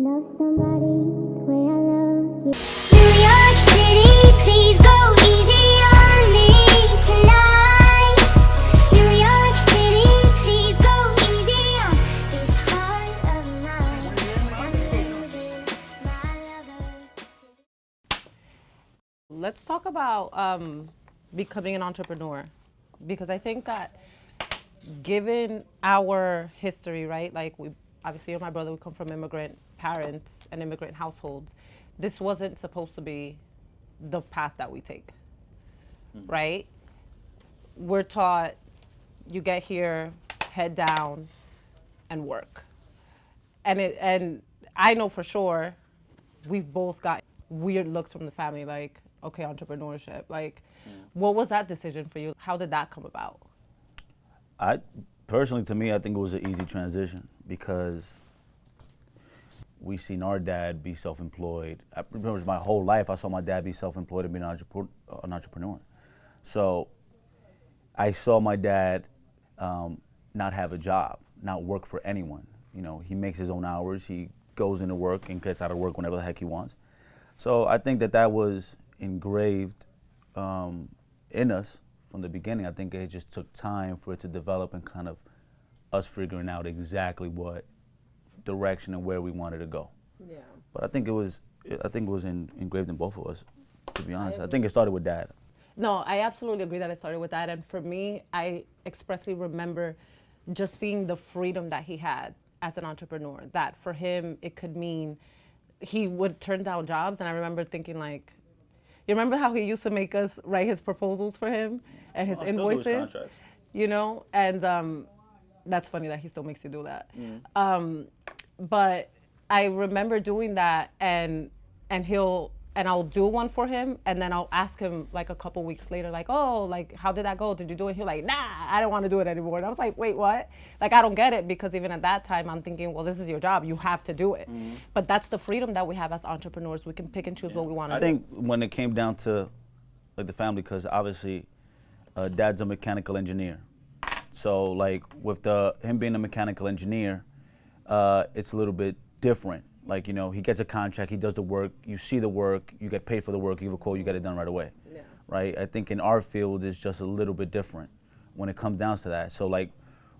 to love somebody the way I love you. New York City, please go easy on me tonight. New York City, please go easy on this heart of mine. 'Cause I'm losing my lover. Let's talk about becoming an entrepreneur, because I think that given our history, right? Like we obviously, you and my brother, we come from immigrant parents and immigrant households. This wasn't supposed to be the path that we take, right? We're taught you get here, head down, and work. And I know for sure we've both got weird looks from the family, like, okay, entrepreneurship. Like, what was that decision for you? How did that come about? Personally, to me, I think it was an easy transition because we seen our dad be self-employed. I remember my whole life, I saw my dad be self-employed and be an entrepreneur. So I saw my dad not have a job, not work for anyone. You know, he makes his own hours. He goes into work and gets out of work whenever the heck he wants. So I think that was engraved in us from the beginning. I think it just took time for it to develop and kind of us figuring out exactly what direction and where we wanted to go. Yeah. But I think it was engraved in both of us, to be honest. I think it started with Dad. No, I absolutely agree that it started with that. And for me, I expressly remember just seeing the freedom that he had as an entrepreneur, that for him, it could mean he would turn down jobs. And I remember thinking, like, you remember how he used to make us write his proposals for him and his invoices? You know? And that's funny that he still makes you do that. But I remember doing that, and I'll do one for him, and then I'll ask him like a couple weeks later, like, oh, like, how did that go? Did you do it? He'll like, nah, I don't want to do it anymore. And I was like, wait, what? Like, I don't get it, because even at that time, I'm thinking, well, this is your job. You have to do it. But that's the freedom that we have as entrepreneurs. We can pick and choose what we want to do. I think when it came down to like the family, because obviously Dad's a mechanical engineer. So like with him being a mechanical engineer, it's a little bit different. Like, you know, he gets a contract, he does the work, you see the work, you get paid for the work, you give a call, you get it done right away. Yeah. Right? I think in our field, it's just a little bit different when it comes down to that. So like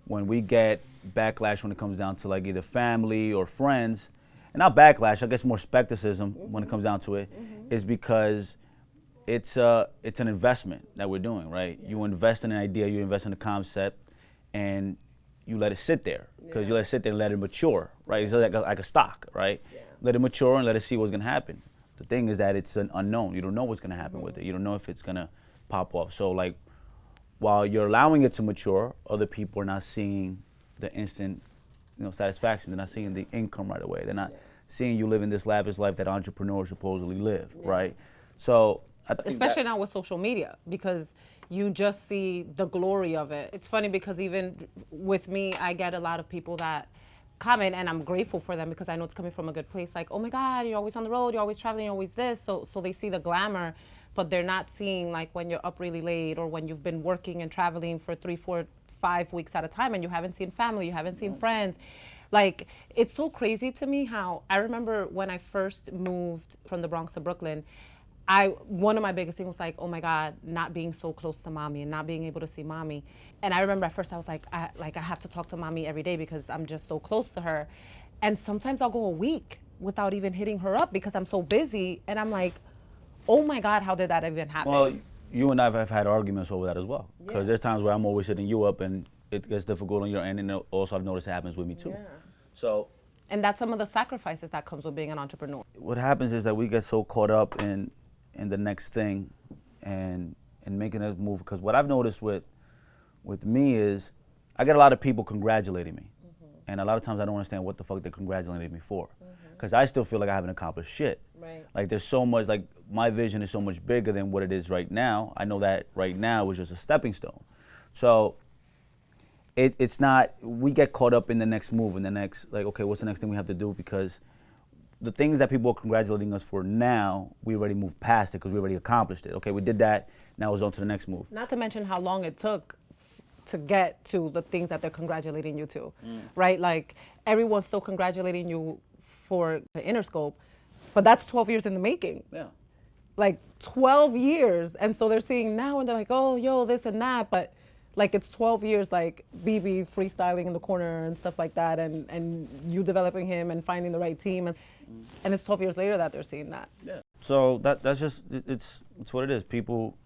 when we get backlash when it comes down to like either family or friends, and not backlash, I guess more skepticism when it comes down to it, is because it's an investment that we're doing, right? Yeah. You invest in an idea, you invest in a concept, and you let it sit there, because you let it sit there and let it mature, right? It's like a stock, right? Yeah. Let it mature and let it see what's gonna happen. The thing is that it's an unknown. You don't know what's gonna happen with it. You don't know if it's gonna pop off. So like, while you're allowing it to mature, other people are not seeing the instant, satisfaction. They're not seeing the income right away. They're not seeing you living this lavish life that entrepreneurs supposedly live, right? So I think especially now with social media, because you just see the glory of it. It's funny because even with me, I get a lot of people that comment, and I'm grateful for them because I know it's coming from a good place. Like, oh my God, you're always on the road, you're always traveling, you're always this. So they see the glamour, but they're not seeing like when you're up really late, or when you've been working and traveling for 3, 4, 5 weeks at a time, and you haven't seen family, you haven't seen friends. Like, it's so crazy to me how I remember when I first moved from the Bronx to Brooklyn, one of my biggest things was like, oh my God, not being so close to mommy and not being able to see mommy. And I remember at first I was like, I have to talk to mommy every day because I'm just so close to her. And sometimes I'll go a week without even hitting her up because I'm so busy. And I'm like, oh my God, how did that even happen? Well, you and I have had arguments over that as well. Because there's times where I'm always hitting you up and it gets difficult on your end, and also I've noticed it happens with me too. Yeah. So. And that's some of the sacrifices that comes with being an entrepreneur. What happens is that we get so caught up in the next thing and making a move, because what I've noticed with me is I get a lot of people congratulating me, and a lot of times I don't understand what the fuck they're congratulating me for, because I still feel like I haven't accomplished shit. Right. Like there's so much, like my vision is so much bigger than what it is right now. I know that right now is just a stepping stone. So it's not, we get caught up in the next move and the next, like, okay, what's the next thing we have to do, because the things that people are congratulating us for now, we already moved past it because we already accomplished it. Okay, we did that, now it's on to the next move. Not to mention how long it took to get to the things that they're congratulating you to, right? Like, everyone's still congratulating you for the Interscope, but that's 12 years in the making. Yeah. Like 12 years. And so they're seeing now and they're like, oh, yo, this and that. But like it's 12 years, like BB freestyling in the corner and stuff like that, and you developing him and finding the right team. And it's 12 years later that they're seeing that. Yeah. So that's just, it's what it is. People,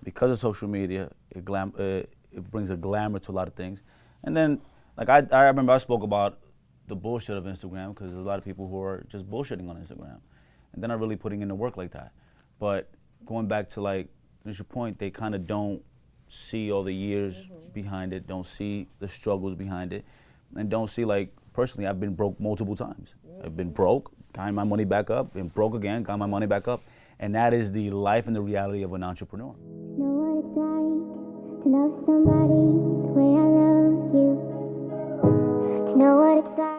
because of social media, it brings a glamour to a lot of things. And then, like I remember I spoke about the bullshit of Instagram, because there's a lot of people who are just bullshitting on Instagram. And they're not really putting in the work like that. But going back to like, finish your point, they kind of don't see all the years behind it, don't see the struggles behind it, and don't see, like, personally, I've been broke multiple times. I've been broke, got my money back up, been broke again, got my money back up. And that is the life and the reality of an entrepreneur. Know what it's like to love somebody the way I love you. To know what it's like.